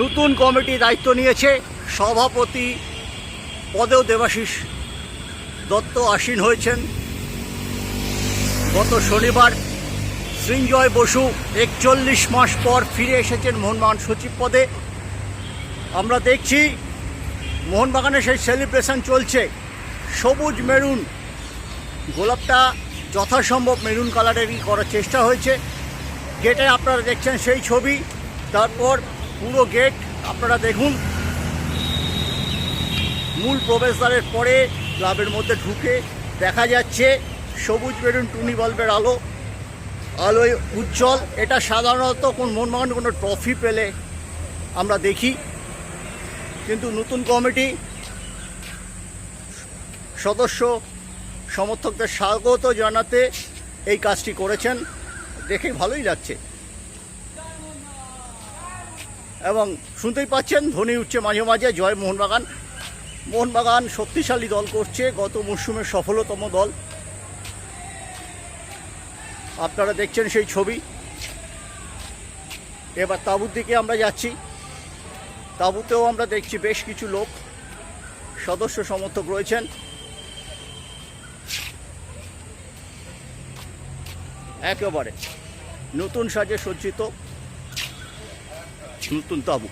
নতুন কমিটি দায়িত্ব নিয়েছে। সভাপতি পদেও দেবাশিস দত্ত আসীন হয়েছেন। গত শনিবার সৃঞ্জয় বসু 41 মাস পর ফিরে এসেছেন মোহনবাগান সচিব পদে। আমরা দেখছি মোহনবাগানে সেই সেলিব্রেশন চলছে। সবুজ মেরুন গোলাপটা যথাসম্ভব মেরুন কালারেরই করার চেষ্টা হয়েছে। গেটে আপনারা দেখছেন সেই ছবি। তারপর পুরো গেট আপনারা দেখুন, মূল প্রবেশদ্বারের পরে ক্লাবের মধ্যে ঢুকে দেখা যাচ্ছে সবুজ মেরুন টুনি বাল্বের আলোয় উজ্জ্বল। এটা সাধারণত কোন মোহনবাগান কোনো ট্রফি পেলে আমরা দেখি, কিন্তু নতুন কমিটি সদস্য সমর্থকদের স্বাগত জানাতে এই কাজটি করেছেন। দেখে ভালোই লাগছে এবং শুনতেই পাচ্ছেন ধ্বনি উঠছে মাঝে মাঝে জয় মোহনবাগান। মোহনবাগান শক্তিশালী দল করছে, গত মরশুমের সফলতম দল। আপনারা দেখছেন সেই ছবি। এবার তাঁবুর দিকে আমরা যাচ্ছি। তাঁবুতেও আমরা দেখছি বেশ কিছু লোক সদস্য সমর্থক রয়েছেন। একেবারে নতুন সাজে সজ্জিত নতুন তাঁবু।